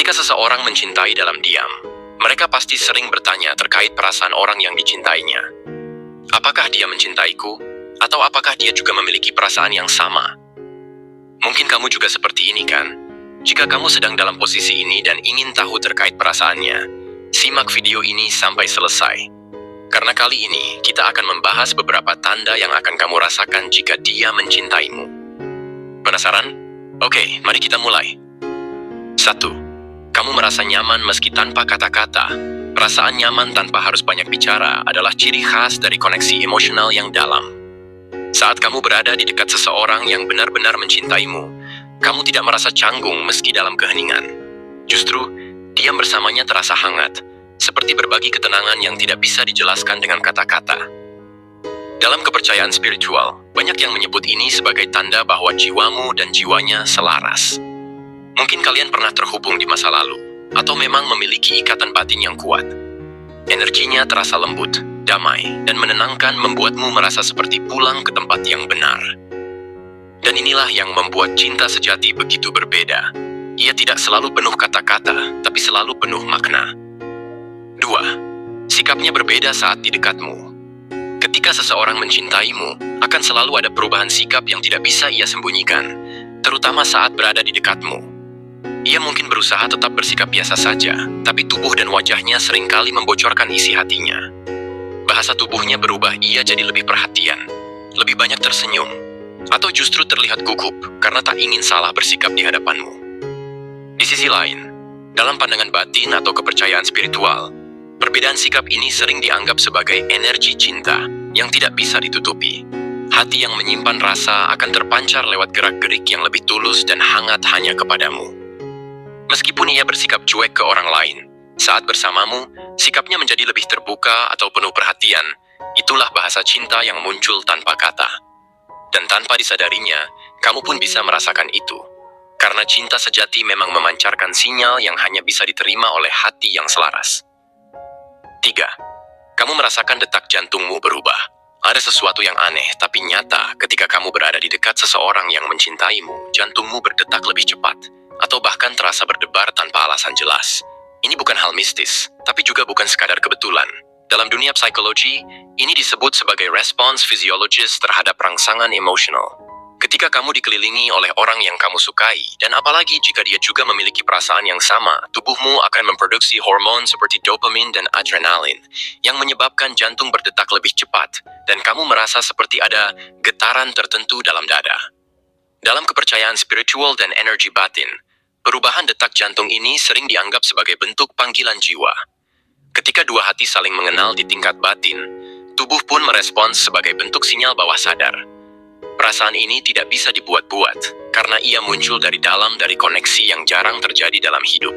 Ketika seseorang mencintai dalam diam, mereka pasti sering bertanya terkait perasaan orang yang dicintainya. Apakah dia mencintaiku? Atau apakah dia juga memiliki perasaan yang sama? Mungkin kamu juga seperti ini kan? Jika kamu sedang dalam posisi ini dan ingin tahu terkait perasaannya, simak video ini sampai selesai. Karena kali ini kita akan membahas beberapa tanda yang akan kamu rasakan jika dia mencintaimu. Penasaran? Oke, mari kita mulai. 1. Kamu merasa nyaman meski tanpa kata-kata. Perasaan nyaman tanpa harus banyak bicara adalah ciri khas dari koneksi emosional yang dalam. Saat kamu berada di dekat seseorang yang benar-benar mencintaimu, kamu tidak merasa canggung meski dalam keheningan. Justru, diam bersamanya terasa hangat, seperti berbagi ketenangan yang tidak bisa dijelaskan dengan kata-kata. Dalam kepercayaan spiritual, banyak yang menyebut ini sebagai tanda bahwa jiwamu dan jiwanya selaras. Mungkin kalian pernah terhubung di masa lalu, atau memang memiliki ikatan batin yang kuat. Energinya terasa lembut, damai, dan menenangkan membuatmu merasa seperti pulang ke tempat yang benar. Dan inilah yang membuat cinta sejati begitu berbeda. Ia tidak selalu penuh kata-kata, tapi selalu penuh makna. 2. Sikapnya berbeda saat di dekatmu. Ketika seseorang mencintaimu, akan selalu ada perubahan sikap yang tidak bisa ia sembunyikan, terutama saat berada di dekatmu. Ia mungkin berusaha tetap bersikap biasa saja, tapi tubuh dan wajahnya seringkali membocorkan isi hatinya. Bahasa tubuhnya berubah, ia jadi lebih perhatian, lebih banyak tersenyum, atau justru terlihat gugup karena tak ingin salah bersikap di hadapanmu. Di sisi lain, dalam pandangan batin atau kepercayaan spiritual, perbedaan sikap ini sering dianggap sebagai energi cinta yang tidak bisa ditutupi. Hati yang menyimpan rasa akan terpancar lewat gerak-gerik yang lebih tulus dan hangat hanya kepadamu. Meskipun ia bersikap cuek ke orang lain, saat bersamamu, sikapnya menjadi lebih terbuka atau penuh perhatian. Itulah bahasa cinta yang muncul tanpa kata. Dan tanpa disadarinya, kamu pun bisa merasakan itu. Karena cinta sejati memang memancarkan sinyal yang hanya bisa diterima oleh hati yang selaras. 3. Kamu merasakan detak jantungmu berubah. Ada sesuatu yang aneh tapi nyata ketika kamu berada di dekat seseorang yang mencintaimu, jantungmu berdetak lebih cepat, atau bahkan terasa berdebar tanpa alasan jelas. Ini bukan hal mistis, tapi juga bukan sekadar kebetulan. Dalam dunia psikologi, ini disebut sebagai respons fisiologis terhadap rangsangan emosional. Ketika kamu dikelilingi oleh orang yang kamu sukai, dan apalagi jika dia juga memiliki perasaan yang sama, tubuhmu akan memproduksi hormon seperti dopamin dan adrenalin, yang menyebabkan jantung berdetak lebih cepat, dan kamu merasa seperti ada getaran tertentu dalam dada. Dalam kepercayaan spiritual dan energi batin, perubahan detak jantung ini sering dianggap sebagai bentuk panggilan jiwa. Ketika dua hati saling mengenal di tingkat batin, tubuh pun merespons sebagai bentuk sinyal bawah sadar. Perasaan ini tidak bisa dibuat-buat, karena ia muncul dari dalam dari koneksi yang jarang terjadi dalam hidup.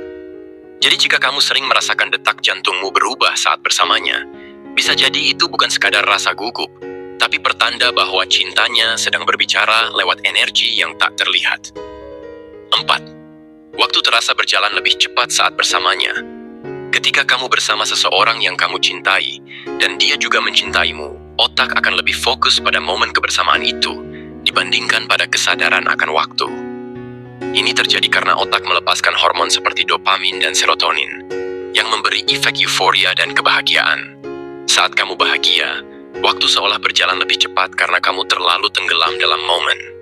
Jadi jika kamu sering merasakan detak jantungmu berubah saat bersamanya, bisa jadi itu bukan sekadar rasa gugup, tapi pertanda bahwa cintanya sedang berbicara lewat energi yang tak terlihat. 4. Waktu terasa berjalan lebih cepat saat bersamanya. Ketika kamu bersama seseorang yang kamu cintai, dan dia juga mencintaimu, otak akan lebih fokus pada momen kebersamaan itu, dibandingkan pada kesadaran akan waktu. Ini terjadi karena otak melepaskan hormon seperti dopamin dan serotonin, yang memberi efek euforia dan kebahagiaan. Saat kamu bahagia, waktu seolah berjalan lebih cepat karena kamu terlalu tenggelam dalam momen.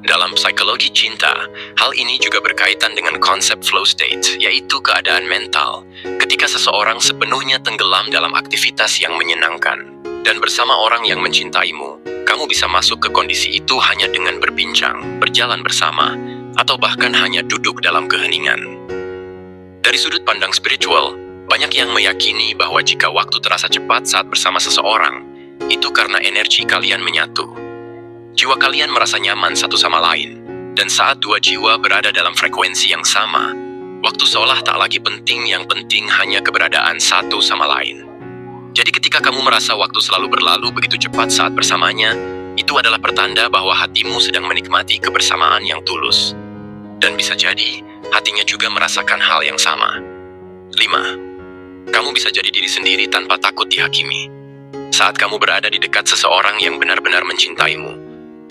Dalam psikologi cinta, hal ini juga berkaitan dengan konsep flow state, yaitu keadaan mental, ketika seseorang sepenuhnya tenggelam dalam aktivitas yang menyenangkan. Dan bersama orang yang mencintaimu, kamu bisa masuk ke kondisi itu hanya dengan berbincang, berjalan bersama, atau bahkan hanya duduk dalam keheningan. Dari sudut pandang spiritual, banyak yang meyakini bahwa jika waktu terasa cepat saat bersama seseorang, itu karena energi kalian menyatu. Jiwa kalian merasa nyaman satu sama lain, dan saat dua jiwa berada dalam frekuensi yang sama, waktu seolah tak lagi penting, yang penting hanya keberadaan satu sama lain. Jadi ketika kamu merasa waktu selalu berlalu begitu cepat saat bersamanya, itu adalah pertanda bahwa hatimu sedang menikmati kebersamaan yang tulus. Dan bisa jadi, hatinya juga merasakan hal yang sama. 5. Kamu bisa jadi diri sendiri tanpa takut dihakimi. Saat kamu berada di dekat seseorang yang benar-benar mencintaimu,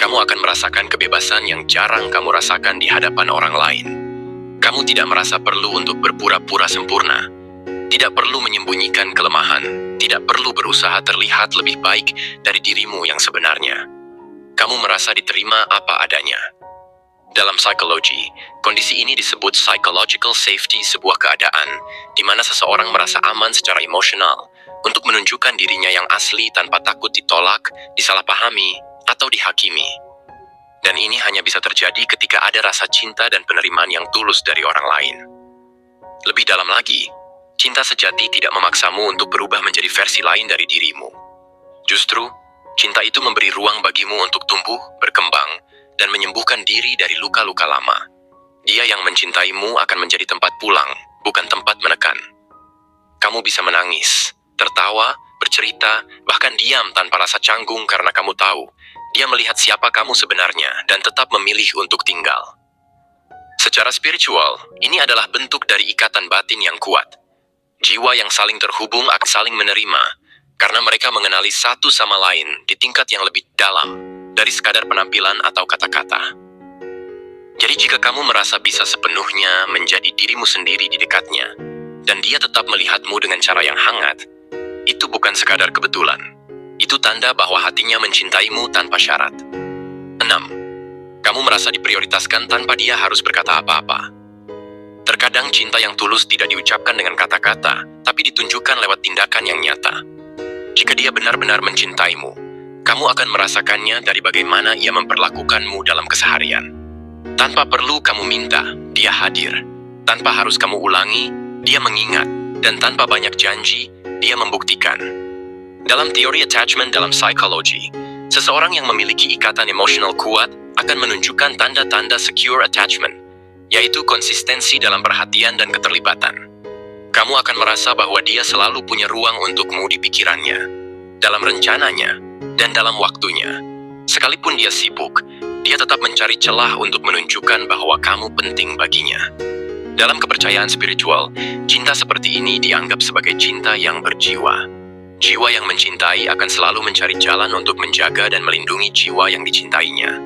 kamu akan merasakan kebebasan yang jarang kamu rasakan di hadapan orang lain. Kamu Kamu tidak merasa perlu untuk berpura-pura sempurna, tidak perlu menyembunyikan kelemahan, tidak perlu berusaha terlihat lebih baik dari dirimu yang sebenarnya. Kamu merasa diterima apa adanya. Dalam psikologi, kondisi ini disebut psychological safety, sebuah keadaan di mana seseorang merasa aman secara emosional untuk menunjukkan dirinya yang asli tanpa takut ditolak, disalahpahami, atau dihakimi. Dan ini hanya bisa terjadi ketika ada rasa cinta dan penerimaan yang tulus dari orang lain. Lebih dalam lagi, cinta sejati tidak memaksamu untuk berubah menjadi versi lain dari dirimu. Justru, cinta itu memberi ruang bagimu untuk tumbuh, berkembang, dan menyembuhkan diri dari luka-luka lama. Dia yang mencintaimu akan menjadi tempat pulang, bukan tempat menekan. Kamu bisa menangis, tertawa, bercerita, bahkan diam tanpa rasa canggung karena kamu tahu dia melihat siapa kamu sebenarnya dan tetap memilih untuk tinggal. Secara spiritual, ini adalah bentuk dari ikatan batin yang kuat. Jiwa yang saling terhubung akan saling menerima, karena mereka mengenali satu sama lain di tingkat yang lebih dalam dari sekadar penampilan atau kata-kata. Jadi jika kamu merasa bisa sepenuhnya menjadi dirimu sendiri di dekatnya, dan dia tetap melihatmu dengan cara yang hangat, itu bukan sekadar kebetulan. Itu tanda bahwa hatinya mencintaimu tanpa syarat. 6. Kamu merasa diprioritaskan tanpa dia harus berkata apa-apa. Terkadang cinta yang tulus tidak diucapkan dengan kata-kata, tapi ditunjukkan lewat tindakan yang nyata. Jika dia benar-benar mencintaimu, kamu akan merasakannya dari bagaimana ia memperlakukanmu dalam keseharian. Tanpa perlu kamu minta, dia hadir. Tanpa harus kamu ulangi, dia mengingat. Dan tanpa banyak janji, dia membuktikan. Dalam teori attachment dalam psikologi, seseorang yang memiliki ikatan emosional kuat akan menunjukkan tanda-tanda secure attachment, yaitu konsistensi dalam perhatian dan keterlibatan. Kamu akan merasa bahwa dia selalu punya ruang untukmu di pikirannya, dalam rencananya, dan dalam waktunya. Sekalipun dia sibuk, dia tetap mencari celah untuk menunjukkan bahwa kamu penting baginya. Dalam kepercayaan spiritual, cinta seperti ini dianggap sebagai cinta yang berjiwa. Jiwa yang mencintai akan selalu mencari jalan untuk menjaga dan melindungi jiwa yang dicintainya.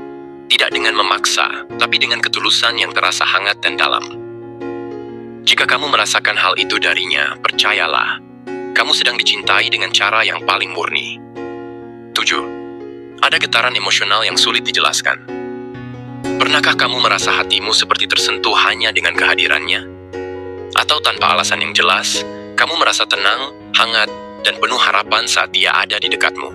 Tidak dengan memaksa, tapi dengan ketulusan yang terasa hangat dan dalam. Jika kamu merasakan hal itu darinya, percayalah, kamu sedang dicintai dengan cara yang paling murni. 7. Ada getaran emosional yang sulit dijelaskan. Pernahkah kamu merasa hatimu seperti tersentuh hanya dengan kehadirannya? Atau tanpa alasan yang jelas, kamu merasa tenang, hangat, dan penuh harapan saat dia ada di dekatmu?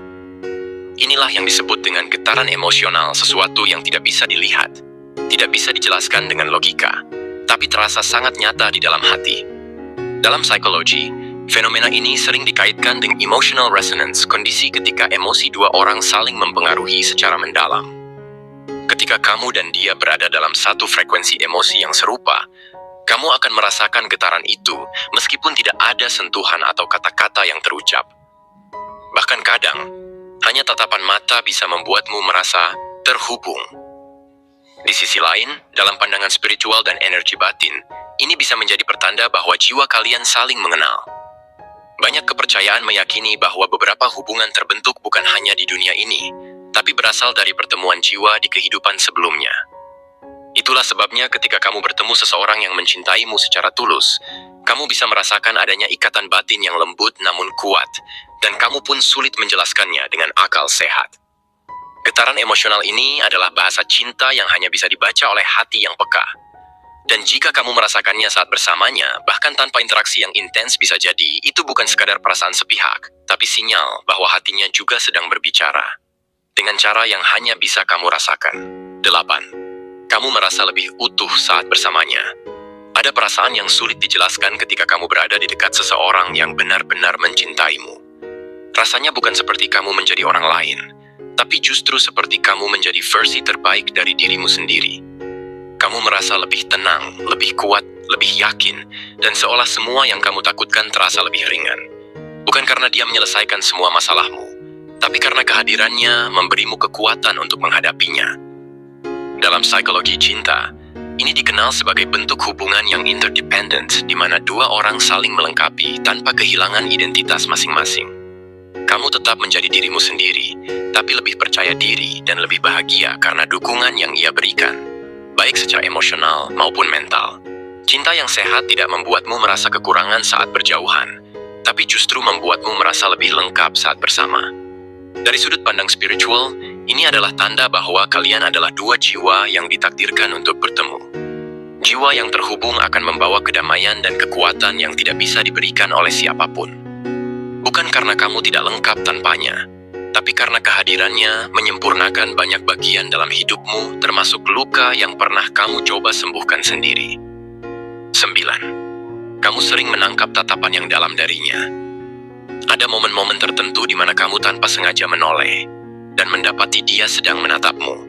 Inilah yang disebut dengan getaran emosional, sesuatu yang tidak bisa dilihat, tidak bisa dijelaskan dengan logika, tapi terasa sangat nyata di dalam hati. Dalam psikologi, fenomena ini sering dikaitkan dengan emotional resonance, kondisi ketika emosi dua orang saling mempengaruhi secara mendalam. Ketika kamu dan dia berada dalam satu frekuensi emosi yang serupa, kamu akan merasakan getaran itu meskipun tidak ada sentuhan atau kata-kata yang terucap. Bahkan kadang, hanya tatapan mata bisa membuatmu merasa terhubung. Di sisi lain, dalam pandangan spiritual dan energi batin, ini bisa menjadi pertanda bahwa jiwa kalian saling mengenal. Banyak kepercayaan meyakini bahwa beberapa hubungan terbentuk bukan hanya di dunia ini, tapi berasal dari pertemuan jiwa di kehidupan sebelumnya. Itulah sebabnya ketika kamu bertemu seseorang yang mencintaimu secara tulus, kamu bisa merasakan adanya ikatan batin yang lembut namun kuat, dan kamu pun sulit menjelaskannya dengan akal sehat. Getaran emosional ini adalah bahasa cinta yang hanya bisa dibaca oleh hati yang peka. Dan jika kamu merasakannya saat bersamanya, bahkan tanpa interaksi yang intens, bisa jadi itu bukan sekadar perasaan sepihak, tapi sinyal bahwa hatinya juga sedang berbicara. Dengan cara yang hanya bisa kamu rasakan. 8. Kamu merasa lebih utuh saat bersamanya. Ada perasaan yang sulit dijelaskan ketika kamu berada di dekat seseorang yang benar-benar mencintaimu. Rasanya bukan seperti kamu menjadi orang lain, tapi justru seperti kamu menjadi versi terbaik dari dirimu sendiri. Kamu merasa lebih tenang, lebih kuat, lebih yakin, dan seolah semua yang kamu takutkan terasa lebih ringan. Bukan karena dia menyelesaikan semua masalahmu, tapi karena kehadirannya memberimu kekuatan untuk menghadapinya. Dalam psikologi cinta, ini dikenal sebagai bentuk hubungan yang interdependent, di mana dua orang saling melengkapi tanpa kehilangan identitas masing-masing. Kamu tetap menjadi dirimu sendiri, tapi lebih percaya diri dan lebih bahagia karena dukungan yang ia berikan, baik secara emosional maupun mental. Cinta yang sehat tidak membuatmu merasa kekurangan saat berjauhan, tapi justru membuatmu merasa lebih lengkap saat bersama. Dari sudut pandang spiritual, ini adalah tanda bahwa kalian adalah dua jiwa yang ditakdirkan untuk bertemu. Jiwa yang terhubung akan membawa kedamaian dan kekuatan yang tidak bisa diberikan oleh siapapun. Bukan karena kamu tidak lengkap tanpanya, tapi karena kehadirannya menyempurnakan banyak bagian dalam hidupmu, termasuk luka yang pernah kamu coba sembuhkan sendiri. 9. Kamu sering menangkap tatapan yang dalam darinya. Ada momen-momen tertentu di mana kamu tanpa sengaja menoleh dan mendapati dia sedang menatapmu.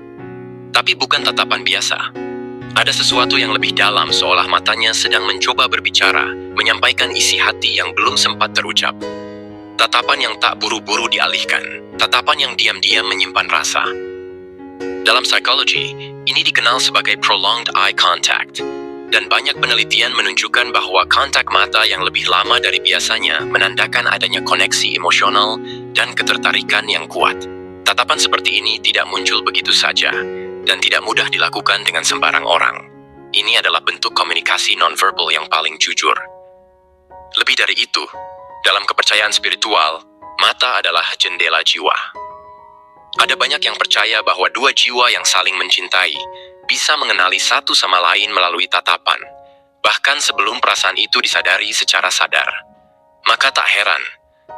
Tapi bukan tatapan biasa. Ada sesuatu yang lebih dalam, seolah matanya sedang mencoba berbicara, menyampaikan isi hati yang belum sempat terucap. Tatapan yang tak buru-buru dialihkan, tatapan yang diam-diam menyimpan rasa. Dalam psikologi, ini dikenal sebagai prolonged eye contact. Dan banyak penelitian menunjukkan bahwa kontak mata yang lebih lama dari biasanya menandakan adanya koneksi emosional dan ketertarikan yang kuat. Tatapan seperti ini tidak muncul begitu saja, dan tidak mudah dilakukan dengan sembarang orang. Ini adalah bentuk komunikasi nonverbal yang paling jujur. Lebih dari itu, dalam kepercayaan spiritual, mata adalah jendela jiwa. Ada banyak yang percaya bahwa dua jiwa yang saling mencintai bisa mengenali satu sama lain melalui tatapan, bahkan sebelum perasaan itu disadari secara sadar. Maka tak heran,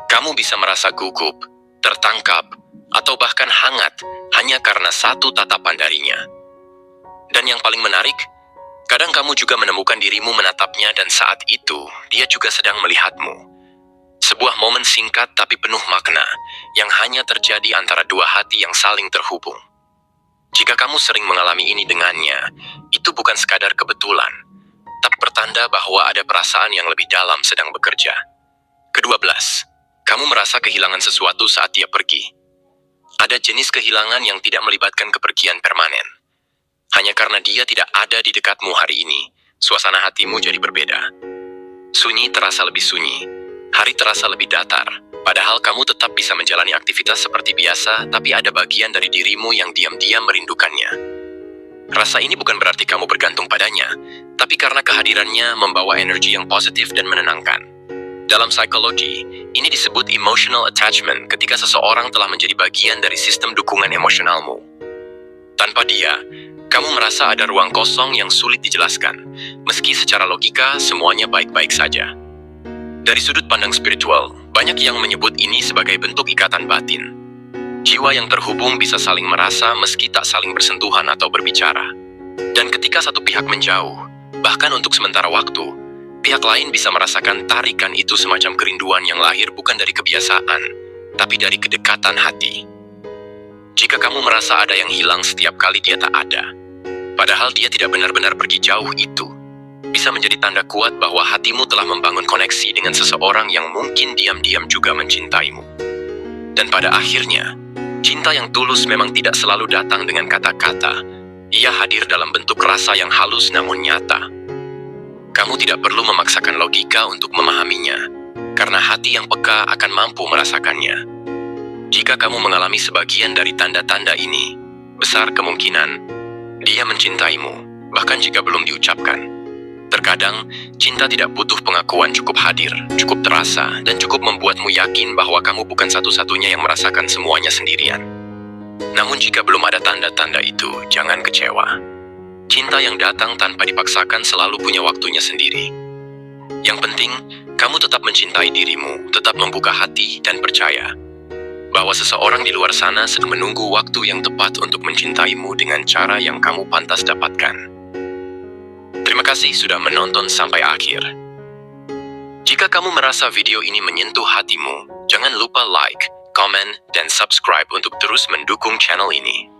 kamu bisa merasa gugup, tertangkap, atau bahkan hangat hanya karena satu tatapan darinya. Dan yang paling menarik, kadang kamu juga menemukan dirimu menatapnya dan saat itu, dia juga sedang melihatmu. Sebuah momen singkat tapi penuh makna, yang hanya terjadi antara dua hati yang saling terhubung. Jika kamu sering mengalami ini dengannya, itu bukan sekadar kebetulan, tapi pertanda bahwa ada perasaan yang lebih dalam sedang bekerja. Ke-12, kamu merasa kehilangan sesuatu saat dia pergi. Ada jenis kehilangan yang tidak melibatkan kepergian permanen. Hanya karena dia tidak ada di dekatmu hari ini, suasana hatimu jadi berbeda. Sunyi terasa lebih sunyi, hari terasa lebih datar, padahal kamu tetap bisa menjalani aktivitas seperti biasa, tapi ada bagian dari dirimu yang diam-diam merindukannya. Rasa ini bukan berarti kamu bergantung padanya, tapi karena kehadirannya membawa energi yang positif dan menenangkan. Dalam psikologi, ini disebut emotional attachment ketika seseorang telah menjadi bagian dari sistem dukungan emosionalmu. Tanpa dia, kamu merasa ada ruang kosong yang sulit dijelaskan, meski secara logika semuanya baik-baik saja. Dari sudut pandang spiritual, banyak yang menyebut ini sebagai bentuk ikatan batin. Jiwa yang terhubung bisa saling merasa meski tak saling bersentuhan atau berbicara. Dan ketika satu pihak menjauh, bahkan untuk sementara waktu, pihak lain bisa merasakan tarikan itu semacam kerinduan yang lahir bukan dari kebiasaan, tapi dari kedekatan hati. Jika kamu merasa ada yang hilang setiap kali dia tak ada, padahal dia tidak benar-benar pergi jauh, itu bisa menjadi tanda kuat bahwa hatimu telah membangun koneksi dengan seseorang yang mungkin diam-diam juga mencintaimu. Dan pada akhirnya, cinta yang tulus memang tidak selalu datang dengan kata-kata. Ia hadir dalam bentuk rasa yang halus namun nyata. Kamu tidak perlu memaksakan logika untuk memahaminya, karena hati yang peka akan mampu merasakannya. Jika kamu mengalami sebagian dari tanda-tanda ini, besar kemungkinan dia mencintaimu, bahkan jika belum diucapkan. Terkadang, cinta tidak butuh pengakuan, cukup hadir, cukup terasa, dan cukup membuatmu yakin bahwa kamu bukan satu-satunya yang merasakan semuanya sendirian. Namun jika belum ada tanda-tanda itu, jangan kecewa. Cinta yang datang tanpa dipaksakan selalu punya waktunya sendiri. Yang penting, kamu tetap mencintai dirimu, tetap membuka hati dan percaya bahwa seseorang di luar sana sedang menunggu waktu yang tepat untuk mencintaimu dengan cara yang kamu pantas dapatkan. Terima kasih sudah menonton sampai akhir. Jika kamu merasa video ini menyentuh hatimu, jangan lupa like, komen, dan subscribe untuk terus mendukung channel ini.